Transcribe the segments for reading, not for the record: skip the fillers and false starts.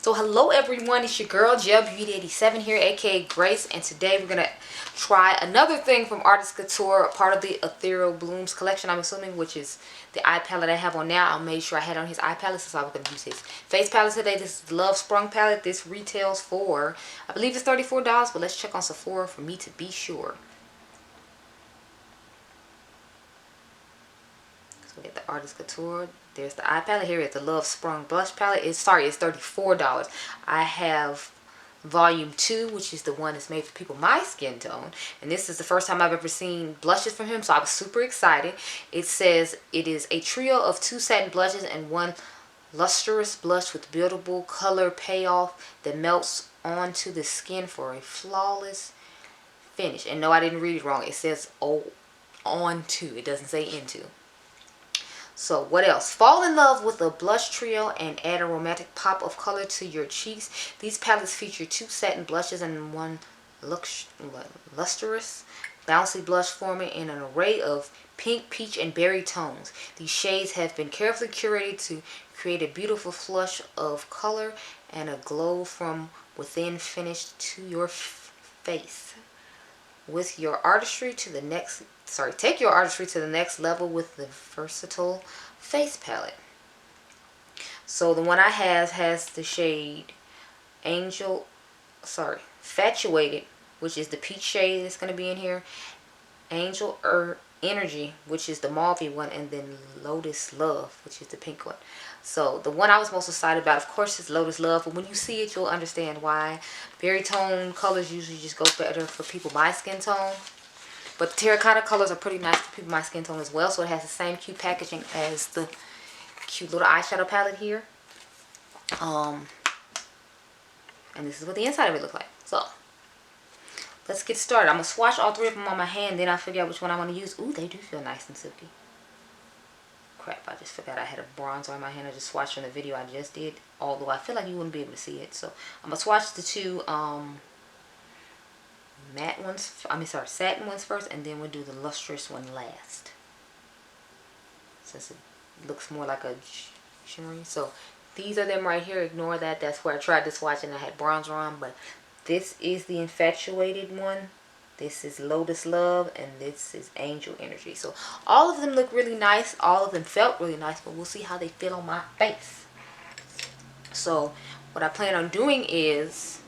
So hello everyone, it's your girl Beauty 87 here, aka Grace, and today we're gonna try another thing from Artist Couture, part of the Ethereal Blooms collection, I'm assuming, which is the eye palette I have on now. I made sure I had on his eye palette, so I was gonna use his face palette today. This is the Love Sprung palette. This retails for, I believe it's $34, but let's check on Sephora for me to be sure. So we get the Artist Couture. There's the eye palette. Here is the Love Sprung blush palette. It's $34. I have volume 2, which is the one that's made for people my skin tone, and this is the first time I've ever seen blushes from him, so I was super excited. It says it is a trio of 2 satin blushes and 1 lustrous blush with buildable color payoff that melts onto the skin for a flawless finish. And no, I didn't read it wrong. It says onto. It doesn't say into. So what else? Fall in love with a blush trio and add a romantic pop of color to your cheeks. These palettes feature 2 satin blushes and 1 lustrous bouncy blush forming in an array of pink, peach, and berry tones. These shades have been carefully curated to create a beautiful flush of color and a glow from within finished to your face. With your artistry to the next, take your artistry to the next level with the versatile face palette. So the one I have has the shade Infatuated, which is the peach shade that's going to be in here. Angel Energy, which is the mauve one, and then Lotus Love, which is the pink one. So the one I was most excited about, of course, is Lotus Love, but when you see it, you'll understand why. Berry tone colors usually just go better for people my skin tone. But the terracotta colors are pretty nice for people my skin tone as well. So it has the same cute packaging as the cute little eyeshadow palette here. And this is what the inside of it looks like. So let's get started. I'm going to swatch all 3 of them on my hand, then I'll figure out which one I want to use. Ooh, they do feel nice and silky. Crap, I just forgot I had a bronzer on my hand. I just swatched on the video I just did, although I feel like you wouldn't be able to see it. So I'm going to swatch the 2 satin ones first, and then we'll do the lustrous one last, since it looks more like a shimmery. So these are them right here. Ignore that. That's where I tried to swatch and I had bronzer on, but this is the Infatuated one. This is Lotus Love, and this is Angel Energy. So all of them look really nice. All of them felt really nice, but we'll see how they feel on my face. So what I plan on doing is,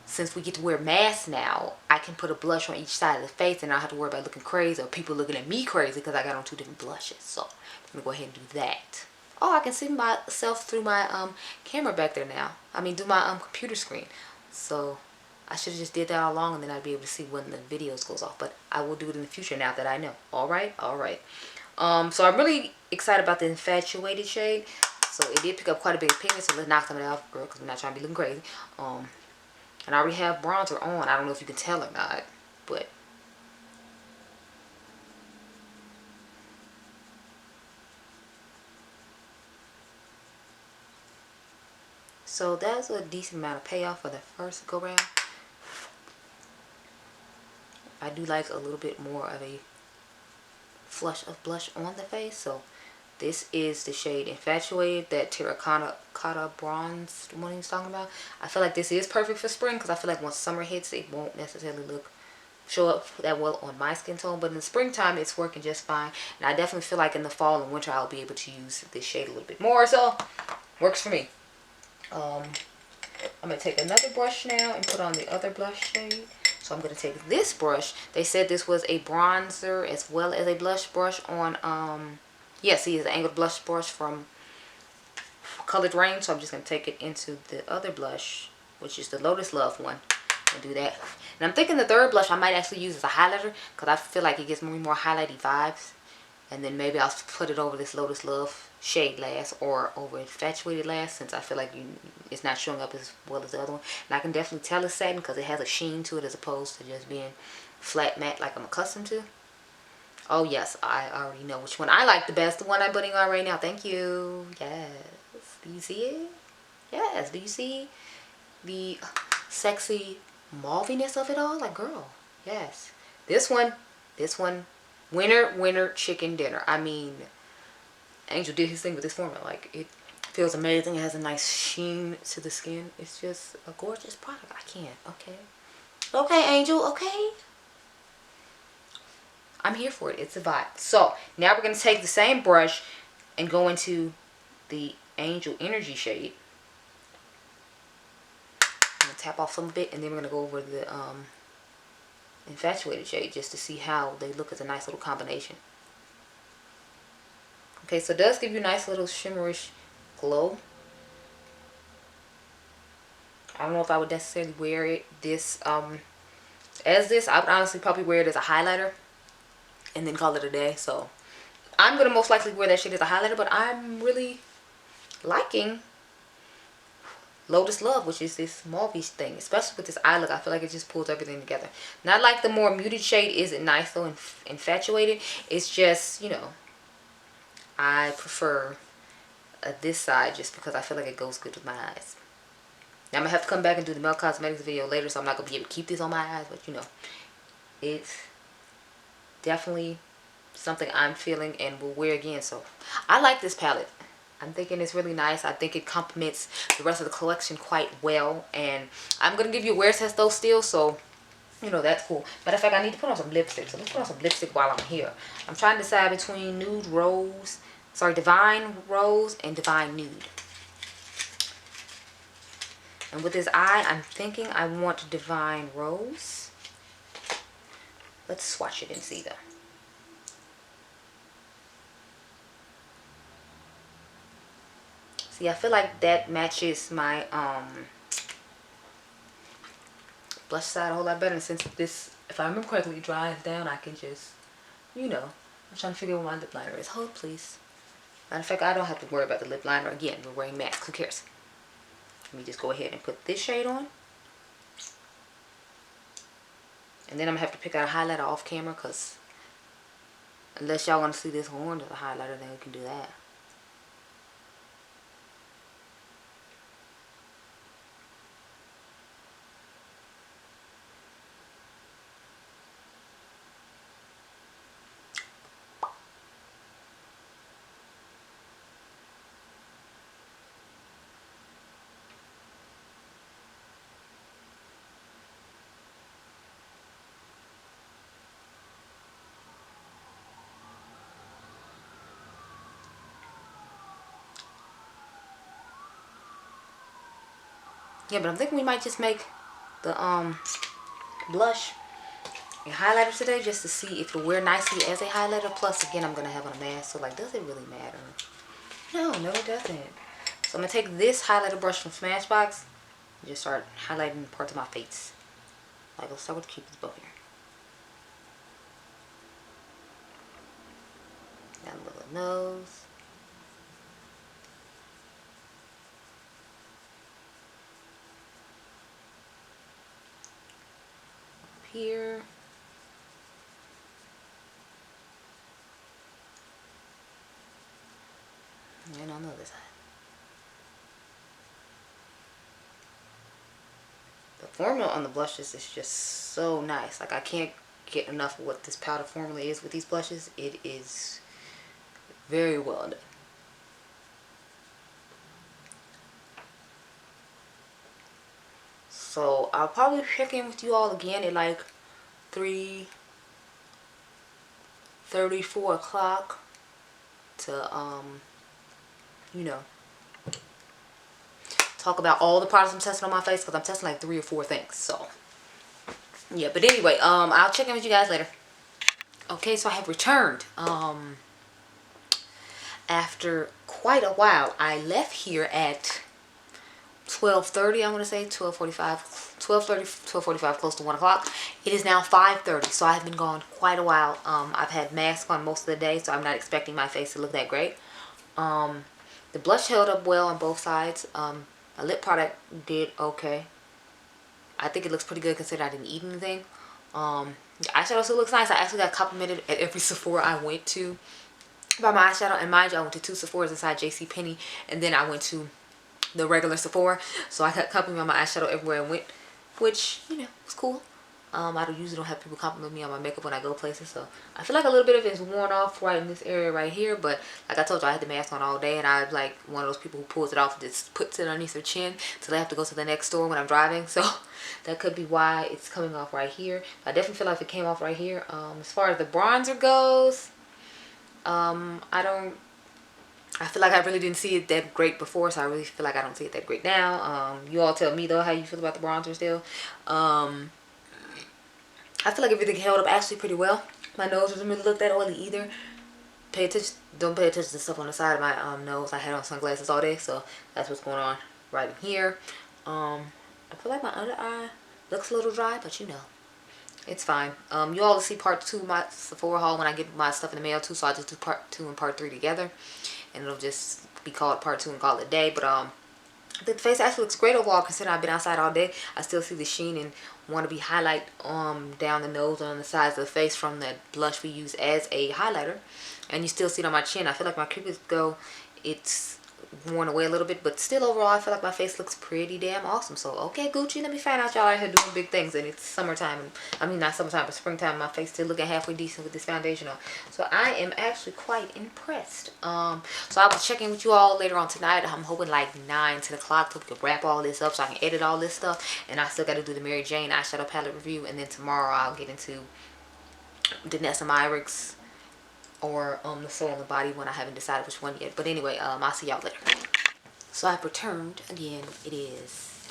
since we get to wear masks now, I can put a blush on each side of the face and I don't have to worry about looking crazy or people looking at me crazy because I got on 2 different blushes. So I'm going to go ahead and do that. Oh, I can see myself through my camera back there now. I mean, through my computer screen. So I should have just did that all along, and then I'd be able to see when the videos goes off. But I will do it in the future now that I know. Alright? Alright. So I'm really excited about the Infatuated shade. So it did pick up quite a bit of pigment, so let's knock some of it off, girl, because we're not trying to be looking crazy. And I already have bronzer on. I don't know if you can tell or not, but so that's a decent amount of payoff for the first go round. I do like a little bit more of a flush of blush on the face. So this is the shade Infatuated, that terracotta bronze one he was talking about. I feel like this is perfect for spring, because I feel like once summer hits, it won't necessarily show up that well on my skin tone. But in the springtime, it's working just fine. And I definitely feel like in the fall and winter, I'll be able to use this shade a little bit more. So works for me. I'm going to take another brush now and put on the other blush shade. So I'm going to take this brush. They said this was a bronzer as well as a blush brush on, yes, see, it's an angled blush brush from Colored Rain. So I'm just going to take it into the other blush, which is the Lotus Love one, and do that. And I'm thinking the third blush I might actually use as a highlighter, because I feel like it gives me more highlighty vibes. And then maybe I'll put it over this Lotus Love shade last, or over Infatuated last, since I feel like it's not showing up as well as the other one. And I can definitely tell it's satin because it has a sheen to it as opposed to just being flat matte like I'm accustomed to. Oh yes, I already know which one I like the best. The one I'm putting on right now. Thank you. Yes. Do you see it? Yes. Do you see the sexy mauviness of it all? Like, girl. Yes. This one. Winner chicken dinner. I mean, Angel did his thing with this formula. Like, it Feels amazing. It has a nice sheen to the skin. It's just a gorgeous product. I can't. Okay. Okay, Angel. Okay. I'm here for it. It's a vibe. So, now we're going to take the same brush and go into the Angel Energy shade. I'm going to tap off some of it, and then we're going to go over the Infatuated shade just to see how they look as a nice little combination. Okay, so it does give you a nice little shimmerish glow. I don't know if I would necessarily wear it as this. I would honestly probably wear it as a highlighter and then call it a day. So I'm going to most likely wear that shade as a highlighter, but I'm really liking Lotus Love, which is this mauve-ish thing, especially with this eye look. I feel like it just pulls everything together. Not like the more muted shade isn't nice though and Infatuated. It's just, you know, I prefer this side just because I feel like it goes good with my eyes. Now I'm going to have to come back and do the Mented Cosmetics video later, so I'm not going to be able to keep this on my eyes, but you know, it's definitely something I'm feeling and will wear again. So I like this palette. I'm thinking it's really nice. I think it complements the rest of the collection quite well. And I'm going to give you a wear test though still. So, you know, that's cool. Matter of fact, I need to put on some lipstick. So let's put on some lipstick while I'm here. I'm trying to decide between Nude Rose. Sorry, Divine Rose and Divine Nude. And with this eye, I'm thinking I want Divine Rose. Let's swatch it and see though. See, I feel like that matches my blush side a whole lot better. And since this, if I remember correctly, dries down, I can just, you know, I'm trying to figure out what my lip liner is. Hold please. Matter of fact, I don't have to worry about the lip liner. Again, we're wearing masks. Who cares? Let me just go ahead and put this shade on. And then I'm going to have to pick out a highlighter off camera because unless y'all want to see this horn as a highlighter, then we can do that. Yeah, but I'm thinking we might just make the blush and highlighter today just to see if it'll wear nicely as a highlighter. Plus, again, I'm going to have on a mask. So, like, does it really matter? No, it doesn't. So, I'm going to take this highlighter brush from Smashbox and just start highlighting parts of my face. Like, let's start with the Cupid's bow here. Down the little nose. Here and on the other side. The formula on the blushes is just so nice. Like, I can't get enough of what this powder formula is with these blushes. It is very well done. So I'll probably check in with you all again at like 3:30, 4 o'clock to you know, talk about all the products I'm testing on my face, because I'm testing like 3 or 4 things. So yeah, but anyway, I'll check in with you guys later. Okay, so I have returned after quite a while. I left here at 12:30, I want to say 12:45, 12:30, 12:45, close to 1 o'clock. It is now 5:30, so I have been gone quite a while. I've had masks on most of the day, so I'm not expecting my face to look that great. The blush held up well on both sides. My lip product did okay. I think it looks pretty good considering I didn't eat anything. The eyeshadow still looks nice. I actually got complimented at every Sephora I went to by my eyeshadow, and mind you, I went to 2 Sephoras inside JCPenney, and then I went to the regular Sephora, so I got complimented on my eyeshadow everywhere I went, which, you know, was cool. I usually don't have people compliment me on my makeup when I go places, so I feel like a little bit of it is worn off right in this area right here. But like I told you, I had the mask on all day, and I'm like one of those people who pulls it off and just puts it underneath their chin till I have to go to the next store when I'm driving. So that could be why it's coming off right here. But I definitely feel like it came off right here. As far as the bronzer goes, I feel like I really didn't see it that great before, so I really feel like I don't see it that great now. You all tell me though how you feel about the bronzer still. I feel like everything held up actually pretty well. My nose doesn't really look that oily either. Don't pay attention to stuff on the side of my nose. I had on sunglasses all day, so that's what's going on right in here. I feel like my under eye looks a little dry, but you know, it's fine. You all will see part 2 of my Sephora haul when I get my stuff in the mail too, so I just do part 2 and part 3 together, and it'll just be called part 2 and call it a day. But the face actually looks great overall, considering I've been outside all day. I still see the sheen and want to be highlight down the nose and on the sides of the face from that blush we use as a highlighter. And you still see it on my chin. I feel like my Cupid's Go, it's worn away a little bit, but still overall I feel like my face looks pretty damn awesome. So okay, Gucci, let me find out y'all out here doing big things, and it's summertime. I mean, not summertime, but springtime. My face still looking halfway decent with this foundation on. So I am actually quite impressed. So I will check in with you all later on tonight. I'm hoping like 9, 10 o'clock so we can wrap all this up so I can edit all this stuff. And I still got to do the Mary Jane eyeshadow palette review, and then tomorrow I'll get into the Nessa Myricks or the Soul in the Body one. I haven't decided which one yet. But anyway, I'll see y'all later. So I've returned again. It is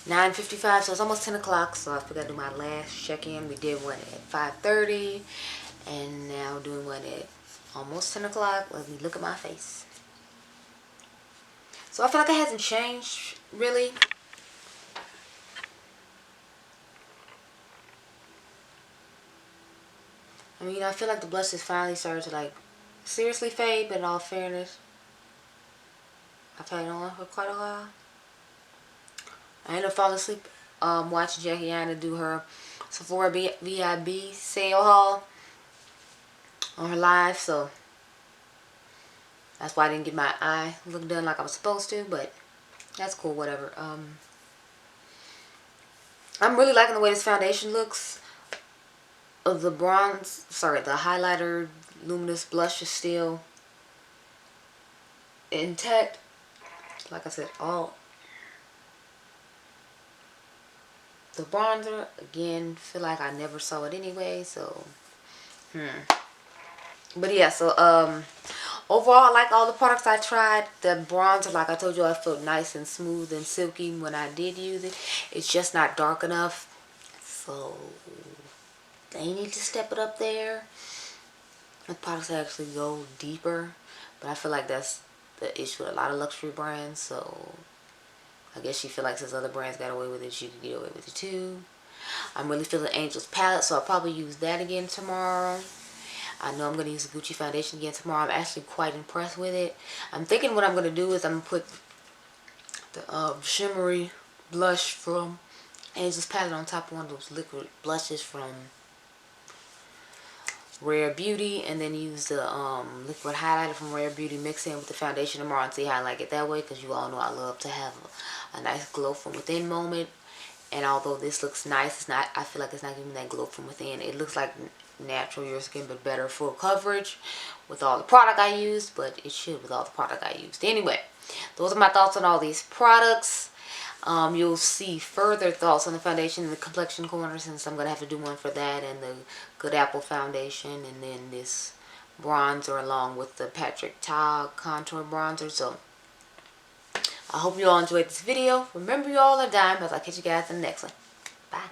9:55, so it's almost 10 o'clock. So I forgot to do my last check-in. We did one at 5:30, and now doing one at almost 10 o'clock. Let me look at my face. So I feel like it hasn't changed really. I mean, I feel like the blush has finally started to like seriously fade, but in all fairness, I've had it on for quite a while. I ended up falling asleep watching Jackie Anna do her Sephora VIB sale haul on her live, so that's why I didn't get my eye look done like I was supposed to, but that's cool, whatever. I'm really liking the way this foundation looks. The highlighter luminous blush is still intact. Like I said, all the bronzer, again, feel like I never saw it anyway, so but yeah, so overall I like all the products I tried. The bronzer, like I told you, I felt nice and smooth and silky when I did use it. It's just not dark enough, so they need to step it up there. The products actually go deeper, but I feel like that's the issue with a lot of luxury brands. So I guess she feel like since other brands got away with it, she could get away with it too. I'm really feeling Angel's palette, so I'll probably use that again tomorrow. I know I'm going to use the Gucci foundation again tomorrow. I'm actually quite impressed with it. I'm thinking what I'm going to do is I'm going to put the shimmery blush from Angel's palette on top of one of those liquid blushes from Rare Beauty, and then use the liquid highlighter from Rare Beauty, mix in with the foundation tomorrow and see how I like it that way, because you all know I love to have a nice glow from within moment. And although this looks nice, it's not, I feel like it's not giving me that glow from within. It looks like natural your skin, but better full coverage with all the product I used, but it should with all the product I used. Anyway, those are my thoughts on all these products. You'll see further thoughts on the foundation in the complexion corner, since I'm going to have to do one for that, and the Good Apple foundation, and then this bronzer along with the Patrick Ta contour bronzer. So I hope you all enjoyed this video. Remember, you all are dime, as I'll catch you guys in the next one. Bye.